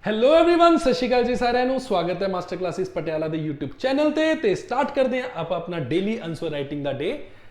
Hello everyone, सत श्री अकाल जी साਰਿਆਂ ਨੂੰ। ਸਵਾਗਤ ਹੈ ਮਾਸਟਰ ਕਲਾਸਿਸ ਪਟਿਆਲਾ ਦੇ YouTube ਚੈਨਲ ਤੇ ਸਟਾਰਟ ਕਰਦੇ ਹਾਂ ਆਪਾਂ ਆਪਣਾ ਡੇਲੀ ਆਨਸਰ ਰਾਈਟਿੰਗ ਦਾ ਡੇ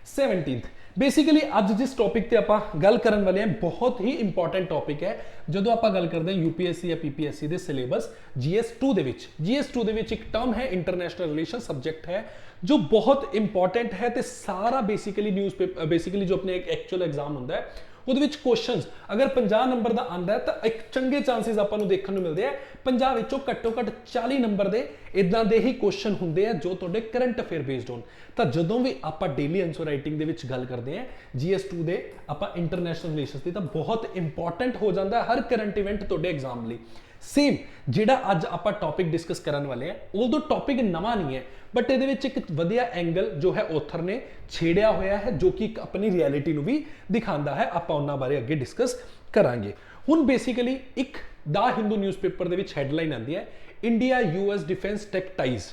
17th। ਬੇਸਿਕਲੀ ਅੱਜ ਜਿਸ ਟੌਪਿਕ ਤੇ ਆਪਾਂ ਗੱਲ ਕਰਨ ਵਾਲੇ ਹਾਂ ਬਹੁਤ ਹੀ ਇੰਪੋਰਟੈਂਟ ਟੌਪਿਕ ਹੈ। ਜਦੋਂ ਆਪਾਂ ਗੱਲ ਕਰਦੇ ਹਾਂ UPSC ਜਾਂ PPSC ਦੇ ਸਿਲੇਬਸ GS2 ਦੇ ਵਿੱਚ, GS2 ਦੇ ਵਿੱਚ ਇੱਕ ਟਰਮ ਹੈ ਇੰਟਰਨੈਸ਼ਨਲ ਰਿਲੇਸ਼ਨ ਸਬਜੈਕਟ ਹੈ जो बहुत इंपॉर्टेंट है तो सारा बेसिकली न्यूज़पेपर बेसिकली जो अपने एक एक्चुअल एग्जाम होता है ਉਹਦੇ ਵਿੱਚ ਕੁਐਸਚਨਸ ਅਗਰ 50 ਨੰਬਰ ਦਾ ਆਂਦਾ ਹੈ ਤਾਂ ਇੱਕ ਚੰਗੇ ਚਾਂਸਸ ਆਪਾਂ ਨੂੰ ਦੇਖਣ ਨੂੰ ਮਿਲਦੇ ਆ 50 ਵਿੱਚੋਂ ਘੱਟੋ ਘੱਟ 40 ਨੰਬਰ ਦੇ ਇਦਾਂ ਦੇ ਹੀ ਕੁਐਸਚਨ ਹੁੰਦੇ ਆ ਜੋ ਤੁਹਾਡੇ ਕਰੰਟ ਅਫੇਅਰ ਬੇਸਡ ਹੋਣ। ਤਾਂ ਜਦੋਂ ਵੀ ਆਪਾਂ ਡੇਲੀ ਆਨਸਰ ਰਾਈਟਿੰਗ ਦੇ ਵਿੱਚ ਗੱਲ ਕਰਦੇ ਆ GS2 ਦੇ ਆਪਾਂ ਇੰਟਰਨੈਸ਼ਨਲ ਰਿਲੇਸ਼ਨਸ ਦੀ ਤਾਂ ਬਹੁਤ ਇੰਪੋਰਟੈਂਟ ਹੋ ਜਾਂਦਾ ਹਰ ਕਰੰਟ ਇਵੈਂਟ ਤੁਹਾਡੇ ਐਗਜ਼ਾਮ ਲਈ। सेम ਜਿਹੜਾ ਅੱਜ ਆਪਾਂ ਟੌਪਿਕ ਡਿਸਕਸ ਕਰਨ ਵਾਲੇ ਆ ਉਦੋਂ ਟੌਪਿਕ ਨਵਾਂ ਨਹੀਂ ਹੈ ਬਟ ਇਹਦੇ ਵਿੱਚ ਇੱਕ ਵਧੀਆ ਐਂਗਲ ਜੋ ਹੈ ਆਥਰ ਨੇ ਛੇੜਿਆ ਹੋਇਆ ਹੈ ਜੋ ਕਿ ਆਪਣੀ ਰਿਐਲਿਟੀ ਨੂੰ ਵੀ ਦਿਖਾਉਂਦਾ ਹੈ। ਆਪਾਂ ਉਹਨਾਂ ਬਾਰੇ ਅੱਗੇ ਡਿਸਕਸ ਕਰਾਂਗੇ। ਹੁਣ ਬੇਸਿਕਲੀ ਇੱਕ ਦਾ ਹਿੰਦੂ ਨਿਊਜ਼ਪੇਪਰ ਦੇ ਵਿੱਚ ਹੈਡਲਾਈਨ ਆਉਂਦੀ ਹੈ India US defence tech ties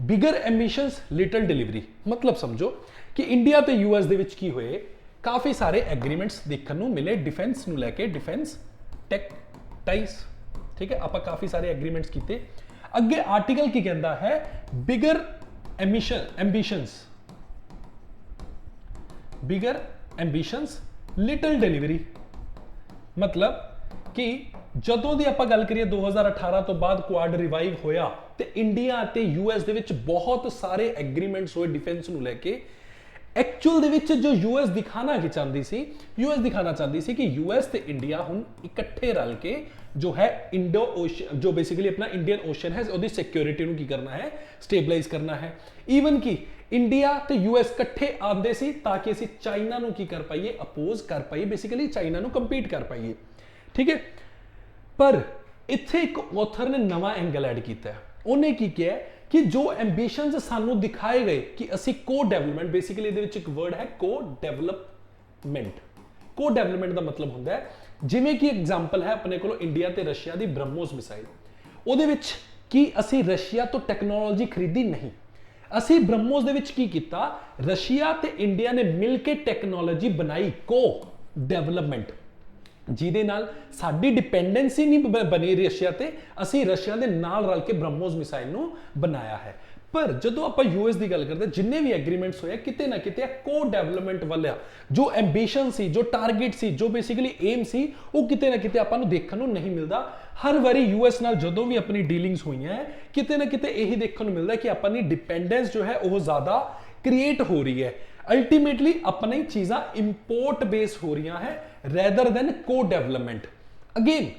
bigger ambitions little delivery. ਮਤਲਬ ਸਮਝੋ ਕਿ ਇੰਡੀਆ ਤੇ US ਦੇ ਵਿੱਚ ਕੀ ਹੋਏ ਕਾਫੀ ਸਾਰੇ ਐਗਰੀਮੈਂਟਸ ਦੇਖਣ ਨੂੰ ਮਿਲੇ ਡਿਫੈਂਸ ਨੂੰ ਲੈ ਕੇ, ਡਿਫੈਂਸ ਟੈਕ ਟਾਈਜ਼। ठीक है, आप काफी सारे एग्रीमेंट्स किए। अगे आर्टिकल की कहता है बिगर एम्बिशंस लिटिल डिलीवरी। मतलब कि ਜਦੋਂ ਦੀ ਆਪਾਂ ਗੱਲ ਕਰੀਏ 2018 ਤੋਂ ਬਾਅਦ ਕੁਆਡ ਰਿਵਾਈਵ ਹੋਇਆ ਤੇ ਇੰਡੀਆ ਤੇ US ਦੇ ਵਿੱਚ ਬਹੁਤ ਸਾਰੇ ਐਗਰੀਮੈਂਟਸ ਹੋਏ ਡਿਫੈਂਸ ਨੂੰ ਲੈ ਕੇ। एक्चुअल ਦੇ ਵਿੱਚ ਜੋ US ਦਿਖਾਣਾ ਚਾਹੁੰਦੀ ਸੀ, US ਦਿਖਾਣਾ ਚਾਹੁੰਦੀ ਸੀ ਕਿ US ਤੇ ਇੰਡੀਆ ਹੁਣ ਇਕੱਠੇ ਰਲ ਕੇ जो है इंडो ओशन जो बेसिकली अपना इंडियन ओशन है उसकी सिक्योरिटी ਨੂੰ ਕੀ ਕਰਨਾ ਹੈ ਸਟੇਬਲਾਈਜ਼ ਕਰਨਾ ਹੈ। ਈਵਨ ਕਿ ਇੰਡੀਆ ਤੇ US ਇਕੱਠੇ ਆਉਂਦੇ ਸੀ ਤਾਂ ਕਿ ਅਸੀਂ ਚਾਈਨਾ ਨੂੰ ਕੀ ਕਰ ਪਾਈਏ ਅਪੋਜ਼ ਕਰ ਪਾਈਏ, ਬੇਸਿਕਲੀ ਚਾਈਨਾ ਨੂੰ ਕੰਪੀਟ ਕਰ ਪਾਈਏ। ਠੀਕ ਹੈ, ਪਰ ਇੱਥੇ ਇੱਕ ਆਥਰ ਨੇ ਨਵਾਂ ਐਂਗਲ ਐਡ ਕੀਤਾ ਹੈ। ਉਹਨੇ ਕੀ ਕਿਹਾ ਕਿ ਜੋ ਐਂਬੀਸ਼ਨਸ ਸਾਨੂੰ ਦਿਖਾਏ ਗਏ ਕਿ ਅਸੀਂ ਕੋ ਡਿਵੈਲਪਮੈਂਟ, ਬੇਸਿਕਲੀ ਇਹਦੇ ਵਿੱਚ ਇੱਕ ਵਰਡ ਹੈ ਕੋ ਡਿਵੈਲਪਮੈਂਟ। ਕੋ ਡਿਵੈਲਪਮੈਂਟ ਦਾ ਮਤਲਬ ਹੁੰਦਾ ਹੈ ਜਿਵੇਂ ਕਿ ਐਗਜ਼ਾਮਪਲ ਹੈ ਆਪਣੇ ਕੋਲ ਇੰਡੀਆ ਤੇ ਰਸ਼ੀਆ ਦੀ ਬ੍ਰਹਮੋਸ ਮਿਸਾਈਲ। ਉਹਦੇ ਵਿੱਚ ਕੀ ਅਸੀਂ ਰਸ਼ੀਆ ਤੋਂ ਟੈਕਨੋਲੋਜੀ ਖਰੀਦੀ ਨਹੀਂ, ਅਸੀਂ ਬ੍ਰਹਮੋਸ ਦੇ ਵਿੱਚ ਕੀ ਕੀਤਾ ਰਸ਼ੀਆ ਤੇ ਇੰਡੀਆ ਨੇ ਮਿਲ ਕੇ ਟੈਕਨੋਲੋਜੀ ਬਣਾਈ ਕੋ ਡਿਵੈਲਪਮੈਂਟ, ਜਿਹਦੇ ਨਾਲ ਸਾਡੀ ਡਿਪੈਂਡੈਂਸੀ ਨਹੀਂ ਬਣੀ ਰਸ਼ੀਆ ਤੇ, ਅਸੀਂ ਰਸ਼ੀਆ ਦੇ ਨਾਲ ਰਲ ਕੇ ਬ੍ਰਹਮੋਸ ਮਿਸਾਈਲ ਨੂੰ ਬਣਾਇਆ ਹੈ। ਪਰ ਜਦੋਂ ਆਪਾਂ US ਦੀ ਗੱਲ ਕਰਦੇ ਜਿੰਨੇ ਵੀ ਐਗਰੀਮੈਂਟਸ ਹੋਏ ਕਿਤੇ ਨਾ ਕਿਤੇ ਕੋ ਡਿਵੈਲਪਮੈਂਟ ਵਾਲਾ ਜੋ ਐਂਬੀਸ਼ਨ ਸੀ, ਜੋ ਟਾਰਗੇਟ ਸੀ, ਜੋ ਬੇਸਿਕਲੀ ਏਮ ਸੀ ਉਹ ਕਿਤੇ ਨਾ ਕਿਤੇ ਆਪਾਂ ਨੂੰ ਦੇਖਣ ਨੂੰ ਨਹੀਂ ਮਿਲਦਾ। ਹਰ ਵਾਰੀ US ਨਾਲ ਜਦੋਂ ਵੀ ਆਪਣੀ ਡੀਲਿੰਗਸ ਹੋਈਆਂ ਹੈ ਕਿਤੇ ਨਾ ਕਿਤੇ ਇਹੀ ਦੇਖਣ ਨੂੰ ਮਿਲਦਾ ਕਿ ਆਪਣੀ ਡਿਪੈਂਡੈਂਸ ਜੋ ਹੈ ਉਹ ਜ਼ਿਆਦਾ ਕ੍ਰੀਏਟ ਹੋ ਰਹੀ ਹੈ। ਅਲਟੀਮੇਟਲੀ ਆਪਣੀ ਚੀਜ਼ਾਂ ਇੰਪੋਰਟ ਬੇਸ ਹੋ ਰਹੀਆਂ ਹੈ ਰੈਦਰ ਦੈਨ ਕੋ ਡਿਵੈਲਪਮੈਂਟ। ਅਗੇਨ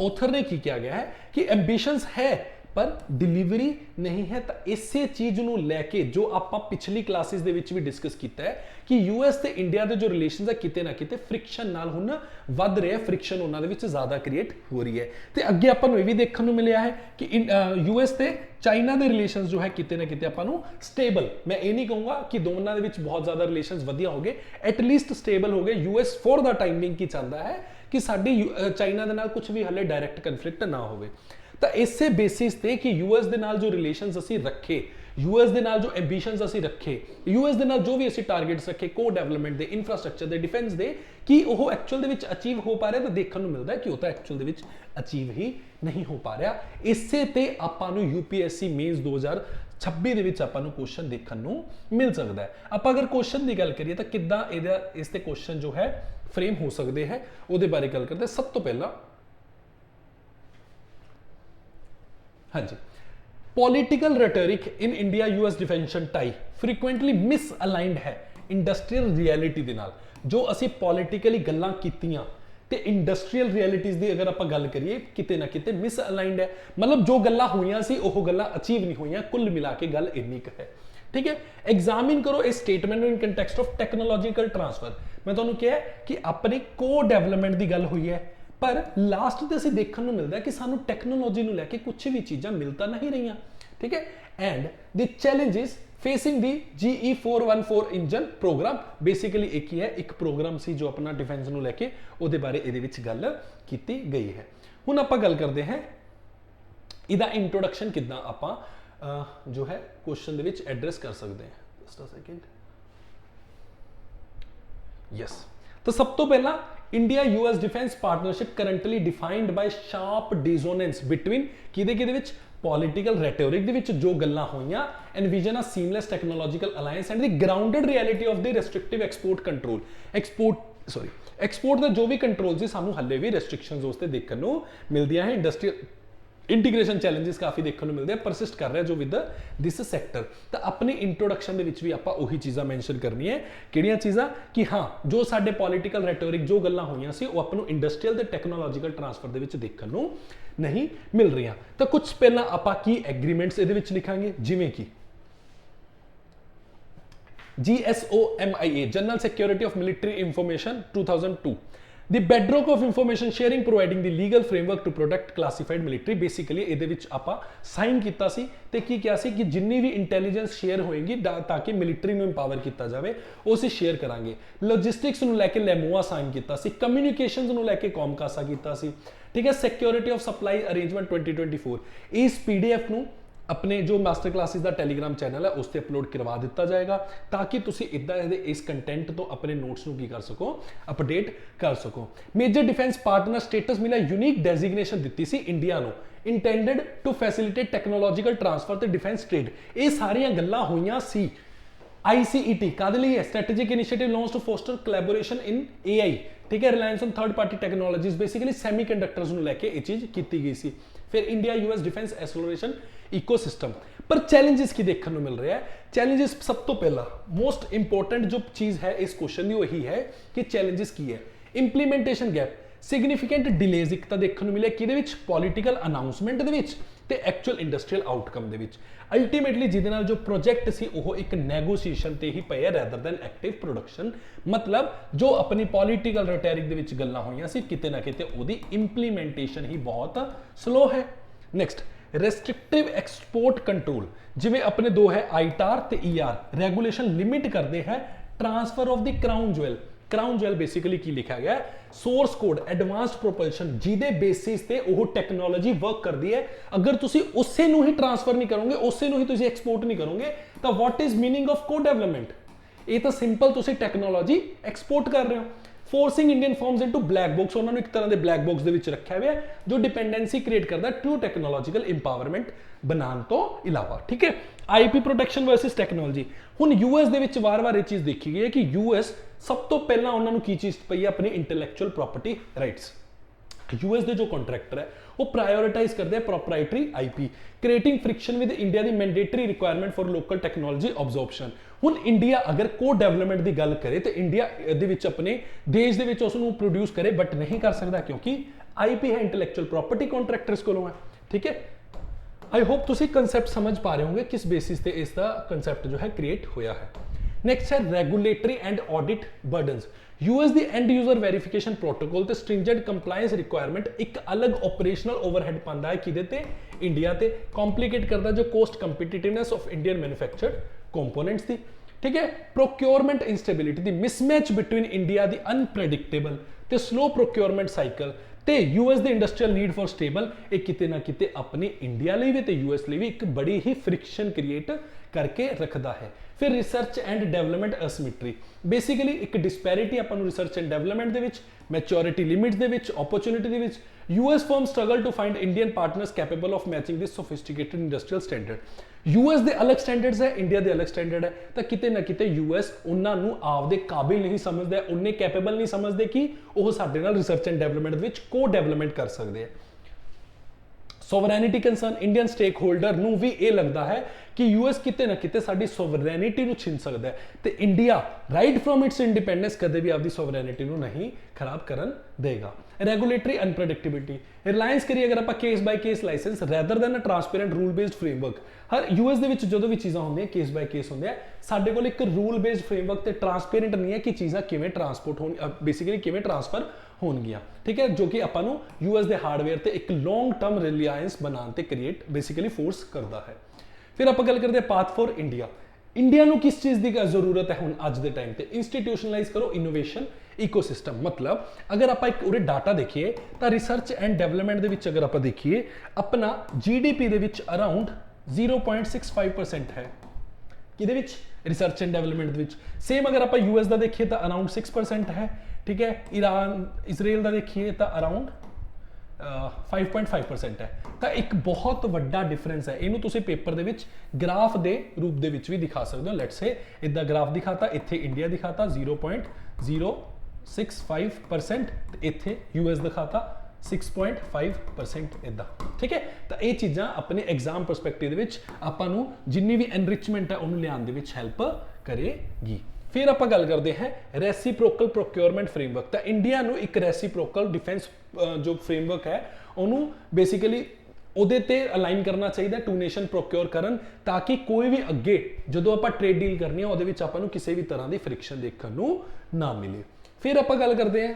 ਆਥਰ ਨੇ ਕੀ ਕਿਹਾ ਗਿਆ ਹੈ ਕਿ ਐਂਬੀਸ਼ਨਸ ਹੈ ਪਰ ਡਿਲੀਵਰੀ ਨਹੀਂ ਹੈ। ਤਾਂ ਇਸੇ ਚੀਜ਼ ਨੂੰ ਲੈ ਕੇ ਜੋ ਆਪਾਂ ਪਿਛਲੀ ਕਲਾਸਿਸ ਦੇ ਵਿੱਚ ਵੀ ਡਿਸਕਸ ਕੀਤਾ ਹੈ ਕਿ US ਤੇ ਇੰਡੀਆ ਦੇ ਜੋ ਰਿਲੇਸ਼ਨਸ ਹੈ ਕਿਤੇ ਨਾ ਕਿਤੇ ਫ੍ਰਿਕਸ਼ਨ ਨਾਲ ਹੁਣ ਵੱਧ ਰਿਹਾ, ਫ੍ਰਿਕਸ਼ਨ ਉਹਨਾਂ ਦੇ ਵਿੱਚ ਜ਼ਿਆਦਾ ਕ੍ਰੀਏਟ ਹੋ ਰਹੀ ਹੈ। ਤੇ ਅੱਗੇ ਆਪਾਂ ਨੂੰ ਇਹ ਵੀ ਦੇਖਣ ਨੂੰ ਮਿਲਿਆ ਹੈ ਕਿ US ਤੇ ਚਾਈਨਾ ਦੇ ਰਿਲੇਸ਼ਨਸ ਜੋ ਹੈ ਕਿਤੇ ਨਾ ਕਿਤੇ ਆਪਾਂ ਨੂੰ ਸਟੇਬਲ, ਮੈਂ ਇਹ ਨਹੀਂ ਕਹੂੰਗਾ ਕਿ ਦੋਨਾਂ ਦੇ ਵਿੱਚ ਬਹੁਤ ਜ਼ਿਆਦਾ ਰਿਲੇਸ਼ਨਸ ਵਧੀਆ ਹੋ ਗਏ, ਐਟਲੀਸਟ ਸਟੇਬਲ ਹੋ ਗਏ। US ਫॉर ਦਾ ਟਾਈਮਿੰਗ ਕੀ ਚਾਹੁੰਦਾ ਹੈ ਕਿ ਸਾਡੀ ਚਾਈਨਾ ਦੇ ਨਾਲ ਕੁਝ ਵੀ ਹਲੇ ਡਾਇਰੈਕਟ ਕਨਫਲਿਕਟ ਨਾ ਹੋਵੇ। ਤਾਂ ਇਸੇ ਬੇਸਿਸ ਤੇ ਕਿ US ਦੇ ਨਾਲ ਜੋ ਰਿਲੇਸ਼ਨਸ ਅਸੀਂ ਰੱਖੇ, US ਦੇ ਨਾਲ ਜੋ ਐਂਬੀਸ਼ਨਸ ਅਸੀਂ ਰੱਖੇ, US ਦੇ ਨਾਲ ਜੋ ਵੀ ਅਸੀਂ ਟਾਰਗੇਟਸ ਰੱਖੇ ਕੋ ਡਿਵੈਲਪਮੈਂਟ ਦੇ, ਇਨਫਰਾਸਟ੍ਰਕਚਰ ਦੇ, ਡਿਫੈਂਸ ਦੇ, ਕਿ ਉਹ ਐਕਚੁਅਲ ਦੇ ਵਿੱਚ ਅਚੀਵ ਹੋ ਪਾ ਰਿਹਾ ਤਾਂ ਦੇਖਣ ਨੂੰ ਮਿਲਦਾ ਹੈ ਕਿ ਉਹ ਤਾਂ ਐਕਚੁਅਲ ਦੇ ਵਿੱਚ ਅਚੀਵ ਹੀ ਨਹੀਂ ਹੋ ਪਾ ਰਿਹਾ। ਇਸੇ ਤੇ ਆਪਾਂ ਨੂੰ UPSC ਮੇਨਸ 2026 ਦੇ ਵਿੱਚ ਆਪਾਂ ਨੂੰ ਕੁਐਸਚਨ ਦੇਖਣ ਨੂੰ ਮਿਲ ਸਕਦਾ ਹੈ। ਆਪਾਂ ਅਗਰ ਕੁਐਸਚਨ ਦੀ ਗੱਲ ਕਰੀਏ ਤਾਂ ਕਿੱਦਾਂ ਇਹਦਾ ਇਸ ਤੇ ਕੁਐਸਚਨ ਜੋ ਹੈ ਫਰੇਮ ਹੋ ਸਕਦੇ ਹੈ ਉਹਦੇ ਬਾਰੇ ਗੱਲ ਕਰਦੇ। ਸਭ ਤੋਂ ਪਹਿਲਾਂ हाँ जी, political rhetoric in India US defence tie frequently misaligned है इंडस्ट्रीयल रियलिटी दे नाल। जो असी पॉलिटिकली गल्लां कीतियां ते इंडस्ट्रीयल रियलिटीज़ दी अगर आपां गल करिए किते ना किते मिसअलाइंड है। मतलब जो गल्लां होईयां सी ओह गल्लां अचीव नहीं होईयां, कुल मिला के गल इन्नी क है। ठीक है, एग्जामिन करो इस statement in context of technological transfer. मैं तुहानूं कहा कि अपनी को डेवलपमेंट की गल हुई है पर लास्ट ਤੇ ਅਸੀਂ ਦੇਖਣ ਨੂੰ ਮਿਲਦਾ ਕਿ ਸਾਨੂੰ ਟੈਕਨੋਲੋਜੀ ਨੂੰ ਲੈ ਕੇ ਕੁਝ ਵੀ ਚੀਜ਼ਾਂ ਮਿਲ ਤਾਂ ਨਹੀਂ ਰਹੀਆਂ। ਠੀਕ ਹੈ, and the challenges facing the GE414 engine programme. Basically ਇੱਕ ਹੀ ਹੈ, ਇੱਕ ਪ੍ਰੋਗਰਾਮ ਸੀ ਜੋ ਆਪਣਾ ਡਿਫੈਂਸ ਨੂੰ ਲੈ ਕੇ ਉਹਦੇ ਬਾਰੇ ਇਹਦੇ ਵਿੱਚ ਗੱਲ ਕੀਤੀ ਗਈ ਹੈ। ਹੁਣ ਆਪਾਂ ਗੱਲ ਕਰਦੇ ਹਾਂ ਇਹਦਾ ਇੰਟਰੋਡਕਸ਼ਨ ਕਿੱਦਾਂ ਆਪਾਂ ਜੋ ਹੈ ਕੁਐਸਚਨ ਦੇ ਵਿੱਚ ਐਡਰੈਸ ਕਰ ਸਕਦੇ ਹਾਂ। Just a second. ਯੈਸ, तो सब तो पहला India US defence partnership currently defined by sharp dissonance between ਕਿਹਦੇ ਵਿੱਚ ਪੋਲੀਟੀਕਲ ਰੈਟੋਰਿਕ ਦੇ ਵਿੱਚ ਜੋ ਗੱਲਾਂ ਹੋਈਆਂ envision a seamless technological alliance and the grounded reality of the restrictive export control export ਦਾ ਜੋ ਵੀ ਕੰਟਰੋਲ ਸੀ ਸਾਨੂੰ ਹੱਲੇ ਵੀ ਰੈਸਟ੍ਰਿਕਸ਼ਨਸ ਉਸ ਤੇ ਦੇਖਣ ਨੂੰ ਮਿਲਦੀਆਂ ਹੈ ਇੰਡਸਟਰੀਅਲ ਇੰਟੀਗ੍ਰੇਸ਼ਨ ਚੈਲੰਜਸ ਕਾਫੀ ਦੇਖਣ ਨੂੰ ਮਿਲਦੇ ਆ ਪਰਸਿਸਟ ਕਰ ਰਿਹਾ ਜੋ ਵਿਦ ਦਿਸ ਸੈਕਟਰ ਤਾਂ ਆਪਣੀ ਇੰਟਰੋਡਕਸ਼ਨ ਦੇ ਵਿੱਚ ਵੀ ਆਪਾਂ ਉਹੀ ਚੀਜ਼ਾਂ ਮੈਂਸ਼ਨ ਕਰਨੀ ਹੈ ਕਿਹੜੀਆਂ ਚੀਜ਼ਾਂ ਕਿ ਹਾਂ ਜੋ ਸਾਡੇ ਪੋਲੀਟੀਕਲ ਰੈਟੋਰਿਕ ਜੋ ਗੱਲਾਂ ਹੋਈਆਂ ਸੀ ਉਹ ਆਪਾਂ ਨੂੰ ਇੰਡਸਟਰੀਅਲ ਤੇ ਟੈਕਨੋਲੋਜੀਕਲ ਟ੍ਰਾਂਸਫਰ ਦੇ ਵਿੱਚ ਦੇਖਣ ਨੂੰ ਨਹੀਂ ਮਿਲ ਰਹੀਆਂ ਤਾਂ ਕੁਝ ਪਹਿਲਾਂ ਆਪਾਂ ਕੀ ਐਗਰੀਮੈਂਟਸ ਇਹਦੇ ਵਿੱਚ ਲਿਖਾਂਗੇ ਜਿਵੇਂ ਕਿ GSOMIA General Security of Military Information 2002 The bedrock of information sharing providing the legal framework to protect classified military basically ਇਹਦੇ ਵਿੱਚ ਆਪਾਂ ਸਾਈਨ ਕੀਤਾ ਸੀ ਤੇ ਕੀ ਕਿਹਾ ਸੀ ਕਿ ਜਿੰਨੀ ਵੀ ਇੰਟੈਲੀਜੈਂਸ ਸ਼ੇਅਰ ਹੋਏਗੀ ਤਾਂ ਕਿ ਮਿਲਟਰੀ ਨੂੰ ਇੰਪਾਵਰ ਕੀਤਾ ਜਾਵੇ ਉਹ ਅਸੀਂ ਸ਼ੇਅਰ ਕਰਾਂਗੇ ਲੌਜਿਸਟਿਕਸ ਨੂੰ ਲੈ ਕੇ ਲੈਮੋਆ ਸਾਈਨ ਕੀਤਾ ਸੀ ਕਮਿਊਨੀਕੇਸ਼ਨਸ ਨੂੰ ਲੈ ਕੇ ਕੌਮਕਾਸਾ ਕੀਤਾ ਸੀ ਠੀਕ ਹੈ ਸਿਕਿਉਰਿਟੀ ਆਫ ਸਪਲਾਈ ਅਰੇਂਜਮੈਂਟ 2024 ਇਸ PDF ਨੂੰ अपने जो मास्टर क्लासेस का टैलीग्राम चैनल है उस पर अपलोड करवा दिता जाएगा ताकि तुसी इदा इस कंटेंट तो अपने नोट्स को की कर सको अपडेट कर सको मेजर डिफेंस पार्टनर स्टेटस मिला यूनिक डेजिग्नेशन दी सी इंडिया को intended to facilitate technological transfer ते डिफेंस ट्रेड ये सारियां गल्लां होईयां सी ICET कादे लई है strategic initiative launch to foster collaboration in AI ठीक है reliance on third party technologies basically semiconductors ਨੂੰ ਲੈ ਕੇ ਇਹ ਚੀਜ਼ ਕੀਤੀ ਗਈ ਸੀ फिर India US defence exploration ecosystem पर चैलेंजेस की देखने को मिल रहा है चैलेंजेस सब तो पहला मोस्ट इंपॉर्टेंट जो चीज है इस क्वेश्चन की वही है कि चैलेंजेस की है इंप्लीमेंटेशन गैप सिग्निफिकेंट डिलेज एक तो देखने को मिले कि पॉलिटिकल अनाउंसमेंट दे विच ते एक्चुअल इंडस्ट्रीयल आउटकम दे विच अल्टीमेटली जिहदे नाल जो प्रोजेक्ट सी वो एक नैगोशिएशन ते ही पए रैदर दैन एक्टिव प्रोडक्शन मतलब जो अपनी पॉलिटिकल रेटोरिक दे विच गल्लां होईयां सी किते ना किते ओदी इंप्लीमेंटेशन ही बहुत स्लो है नेक्स्ट रेस्ट्रिक्टिव एक्सपोर्ट कंट्रोल जिवें अपने दो है ITAR ते ER रेगुलेशन लिमिट करते हैं transfer of the crown jewel basically की लिखा गया है सोर्स कोड एडवांस्ड प्रोपल्शन जिहदे बेसिस ते वो टेक्नोलॉजी वर्क करती है अगर तुसी उसे नूं ही ट्रांसफर नहीं करोगे उसे नूं ही तुसी एक्सपोर्ट नहीं करोगे तो व्हाट इज मीनिंग ऑफ को डेवलपमेंट ये तो सिंपल तुसी टेक्नोलॉजी एक्सपोर्ट कर रहे हो forcing Indian forms into black box उन्होंने एक तरह के ब्लैक बॉक्स दे विच रखा हुआ है जो डिपेंडेंसी क्रिएट करता है ट्रू टेक्नोलॉजिकल इंपावरमेंट बनाने तो इलावा ठीक है IP प्रोटेक्शन वर्सेस टेक्नोलॉजी हुण यूएस दे विच वार-वार ये चीज़ देखी गई है कि यूएस सब तो पहला उन्होंने की चीज़ पई है अपनी इंटैलेक्चुअल प्रॉपर्टी राइट्स यूएस के जो कॉन्ट्रैक्टर है वो प्रायोरिटाइज करते हैं proprietary IP creating friction with India की mandatory requirement for local technology absorption हुण इंडिया अगर को डेवलपमेंट की गल करे तो इंडिया दे विच अपने देश दे विच उसनूं प्रोड्यूस करे बट नहीं कर सकता क्योंकि IP है इंटैलेक्चुअल प्रॉपर्टी कॉन्ट्रैक्टर्स कोलों है ठीक है आई होप तुसी कंसैप्ट समझ पा रहे होंगे किस बेसिस पे इसका कंसैप्ट जो है क्रिएट होया है नेक्स्ट है regulatory and audit burdens US the and user verification protocol ते स्ट्रिंजेंट कंप्लायंस रिक्वायरमेंट एक अलग ऑपरेशनल ओवरहेड पांदा है किदे ते इंडिया ते कॉम्प्लिकेट करदा जो cost competitiveness of Indian manufactured components दी ठीक है प्रोक्योरमेंट इंस्टेबिलिटी दी मिसमैच बिटवीन इंडिया दी अनप्रेडिक्टेबल ते स्लो प्रोक्योरमेंट साइकिल ते यूएस दी इंडस्ट्रीयल नीड फॉर स्टेबल एक किते ना किते अपनी इंडिया लिए भी ते यूएस लिए भी एक बड़ी ही फ्रिक्शन क्रिएट करके रखता है फिर research and development asymmetry basically एक डिस्पैरिटी अपन रिसर्च एंड डेवलपमेंट दे विच मैच्योरिटी लिमिट्स दे विच अपॉर्चुनिटी दे विच US firm struggle to find Indian partners capable of matching this sophisticated industrial standard US दे अलग स्टैंडर्ड्स है इंडिया दे अलग स्टैंडर्ड है तो किते ना किते यूएस उन्हां नूं आपदे काबिल नहीं समझदा उन्ने कैपेबल नहीं समझदे कि वो साडे नाल रिसर्च एंड डेवलपमेंट विच को डेवलपमेंट कर सकदे हैं sovereignty concern Indian stakeholder नूं भी ये लगता है कि यूएस किते ना किते साडी सोवरेनिटी नूं छीन सकदा है ते India right from its independence कदे भी आपदी सोवरेनिटी नूं नहीं खराब करन देगा रेगुलेटरी अनप्रेडिक्टेबिलिटी रिलायंस करिए अगर आप case by case licence rather than a transparent rule based framework हर यूएस दे विच जदों भी चीज़ां होंदियां केस बाय केस होंदियां साडे कोल एक रूल बेस्ड फ्रेमवर्क ते ट्रांसपेरेंट नहीं है कि चीज़ां किवें ट्रांसपोर्ट होण बेसिकली किवें ट्रांसफर होणगियां ठीक है जो कि आपां नूं यूएस दे हार्डवेयर ते एक लॉन्ग टर्म रिलायंस बनाने ते क्रिएट बेसिकली फोर्स करता है फिर आप गल करते हैं पाथ फॉर इंडिया इंडिया नूं किस चीज़ की जरूरत है हुण अज दे टाइम ते इंस्टीट्यूशनलाइज करो इनोवेशन इकोसिस्टम मतलब अगर आप एक उरे डाटा देखिए तो रिसर्च एंड डेवलपमेंट दे विच अगर आप देखिए अपना GDP दे विच अराउंड 0.65% है किदे विच रिसर्च एंड डेवलपमेंट दे विच सेम अगर आप यूएस दा देखिए तो अराउंड 6% है ठीक है। ईरान इसराइल का देखिए तो अराउंड 5.5% है। ਤਾਂ ਇੱਕ ਬਹੁਤ ਵੱਡਾ ਡਿਫਰੈਂਸ ਹੈ। ਇਹਨੂੰ ਤੁਸੀਂ ਪੇਪਰ ਦੇ ਵਿੱਚ ਗ੍ਰਾਫ ਦੇ ਰੂਪ ਦੇ ਵਿੱਚ ਵੀ ਦਿਖਾ ਸਕਦੇ ਹੋ। ਲੈਟਸ ਸੇ ਇਦਾਂ ਗ੍ਰਾਫ ਦਿਖਾਤਾ, ਇੱਥੇ ਇੰਡੀਆ ਦਿਖਾਤਾ 0.065% ਤੇ ਇੱਥੇ ਯੂਐਸ ਦਿਖਾਤਾ 6.5% ਇਦਾਂ, ਠੀਕ ਹੈ। ਤਾਂ ਇਹ ਚੀਜ਼ਾਂ ਆਪਣੇ ਐਗਜ਼ਾਮ ਪਰਸਪੈਕਟਿਵ ਦੇ ਵਿੱਚ ਆਪਾਂ ਨੂੰ ਜਿੰਨੀ ਵੀ ਐਨਰਿਚਮੈਂਟ ਹੈ ਉਹਨੂੰ ਲਿਆਉਣ ਦੇ ਵਿੱਚ ਹੈਲਪ ਕਰੇਗੀ। फिर आप गल करते हैं रेसिप्रोकल प्रोक्योरमेंट फ्रेमवर्क। तो इंडिया ਨੂੰ ਇੱਕ रेसिप्रोकल डिफेंस जो फ्रेमवर्क है ਉਹਨੂੰ बेसिकली ਉਹਦੇ ਤੇ ਅਲਾਈਨ ਕਰਨਾ ਚਾਹੀਦਾ ਟੂ ਨੇਸ਼ਨ ਪ੍ਰੋਕਿਓਰ ਕਰਨ, ਤਾਂ ਕਿ ਕੋਈ ਵੀ ਅੱਗੇ ਜਦੋਂ ਆਪਾਂ ਟ੍ਰੇਡ ਡੀਲ ਕਰਨੀ ਹੈ ਉਹਦੇ ਵਿੱਚ ਆਪਾਂ ਨੂੰ ਕਿਸੇ ਵੀ ਤਰ੍ਹਾਂ ਦੀ ਫ੍ਰਿਕਸ਼ਨ ਦੇਖਣ ਨੂੰ ਨਾ ਮਿਲੇ। ਫਿਰ ਆਪਾਂ ਗੱਲ ਕਰਦੇ ਹਾਂ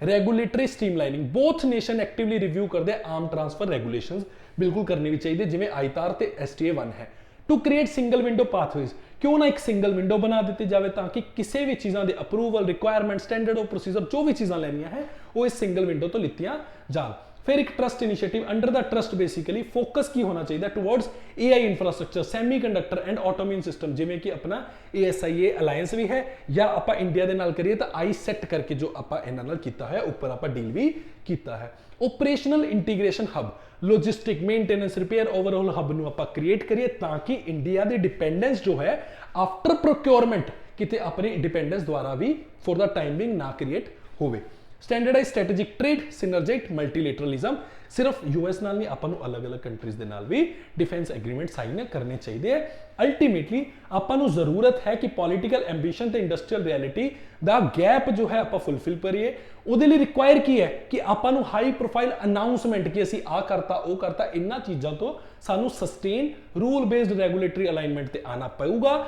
ਰੈਗੂਲੇਟਰੀ ਸਟ੍ਰੀਮਲਾਈਨਿੰਗ। ਬੋਥ ਨੇਸ਼ਨ ਐਕਟਿਵਲੀ ਰਿਵਿਊ ਕਰਦੇ ਆ ਆਰਮ ਟ੍ਰਾਂਸਫਰ ਰੈਗੂਲੇਸ਼ਨਸ, ਬਿਲਕੁਲ ਕਰਨੀ ਵੀ ਚਾਹੀਦੀ ਜਿਵੇਂ ਆਈਤਾਰ ਤੇ STA 1 ਹੈ। To create single window pathways, क्यों ना एक सिंगल विंडो बना दी जाए ताकि किसी भी चीज़ों के approval requirement standard of procedure जो भी चीज़ां लैनियां है वो इस सिंगल विंडो तो लितियां जान। फिर एक trust initiative under the trust basically focus की होना चाहिए towards AI infrastructure semiconductor and autonomous system, जिमें कि अपना ASIA अलायंस भी है या आप इंडिया के नाल करिए तो ISET करके जो आप इन्हां नाल कीता है ऊपर आप डील भी किया है। Operational integration hub logistic maintenance repair overall hub ਨੂੰ ਆਪਾਂ ਕ੍ਰੀਏਟ ਕਰੀਏ ਤਾਂ ਕਿ ਇੰਡੀਆ ਦੀ ਡਿਪੈਂਡੈਂਸ ਜੋ ਹੈ ਆਫਟਰ ਪ੍ਰੋਕਿਉਰਮੈਂਟ ਕਿਤੇ ਆਪਣੇ ਡਿਪੈਂਡੈਂਸ ਦੁਆਰਾ ਵੀ ਫॉर द टाइम बिंग ना क्रिएट ਹੋਵੇ। स्टैंडर्डाइज स्ट्रैटेजिक ट्रेड सिनर्जेट मल्टीलेटरलिज्म, सिर्फ यूएस नाल नहीं ਆਪਾਂ ਨੂੰ अलग-अलग कंट्रीज ਦੇ ਨਾਲ ਵੀ डिफेंस एग्रीमेंट साइन करने चाहिए। अल्टीमेटली ਆਪਾਂ ਨੂੰ ਜ਼ਰੂਰਤ ਹੈ ਕਿ पॉलिटिकल एंबिशन ਤੇ इंडस्ट्रीयल रियलिटी ਦਾ गैप जो है ਆਪਾਂ फुलफिल करिए। ਉਹਦੇ ਲਈ ਰਿਕੁਆਇਰ ਕੀ ਹੈ ਕਿ ਆਪਾਂ ਨੂੰ ਹਾਈ ਪ੍ਰੋਫਾਈਲ ਅਨਾਉਂਸਮੈਂਟ ਕਿ ਅਸੀਂ ਆ ਕਰਤਾ ਉਹ ਕਰਤਾ, ਇਹਨਾਂ ਚੀਜ਼ਾਂ ਤੋਂ ਸਾਨੂੰ sustain rule based regulatory alignment ਤੇ ਆना ਪਊਗਾ।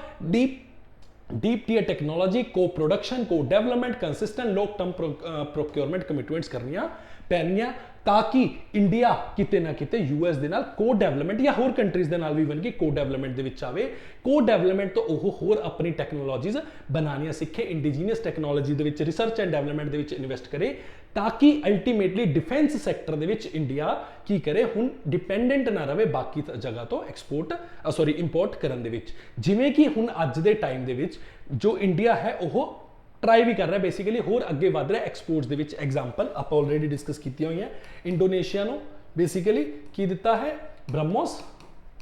डीप टीयर टेक्नोलॉजी को प्रोडक्शन को development consistent long term procurement commitments करनियां पैनियां ताकि इंडिया किते ना किते यूएस दे नाल को डेवलपमेंट या होर कंट्रीज दे नाल भी बन के को डेवलपमेंट दे विच आवे। को डेवलपमेंट तो ओह होर अपनी टेक्नोलॉजीज बनानियां सीखे, indigenous technology they which research and development दे विच इन्वेस्ट करे ताकि ultimately defence sector they which India की करे हुण डिपेंडेंट ना रहे बाकी जगह तो एक्सपोर्ट इंपोर्ट करन दे विच। जिवें कि हुण अज दे टाइम दे विच जो इंडिया है ओह ट्राई भी कर रहा है बेसिकली होर अगे वध रहा है एक्सपोर्ट्स दे विच। एग्जाम्पल आप ऑलरेडी डिस्कस की हुई है, इंडोनेशिया नूं बेसिकली की दिता है ब्रह्मोस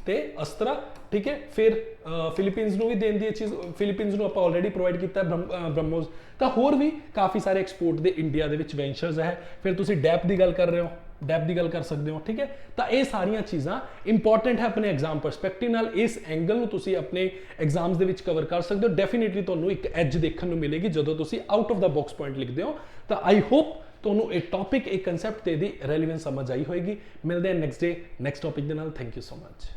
ते अस्त्रा, ठीक है। फिर फिलीपीनस नूं भी देन दी चीज़, फिलीपीनस नूं आपां ऑलरेडी प्रोवाइड किया ब्रह्मोस। तो होर भी काफ़ी सारे एक्सपोर्ट दे इंडिया दे विच वेंचर्स है। फिर तुसीं डैप की गल कर रहे हो, डैप की गल कर सकते हो, ठीक है। तो ये सारिया चीज़ां इंपॉर्टेंट है अपने एग्जाम परस्पैक्टिव नाल, इस एंगल नूं तुसीं अपने एग्जाम्स दे विच कवर कर सकते हो। डेफिनेटली तुहानूं एक एज देखने नूं मिलेगी जदों तुसीं out of the box point लिखते हो। तो आई होप तुहानूं एक टॉपिक एक कंसैप्ट ते दी रेलीवेंस समझ आई होएगी। मिलते हैं नेक्स्ट डे नेक्स्ट टॉपिक दे नाल। Thank you so much.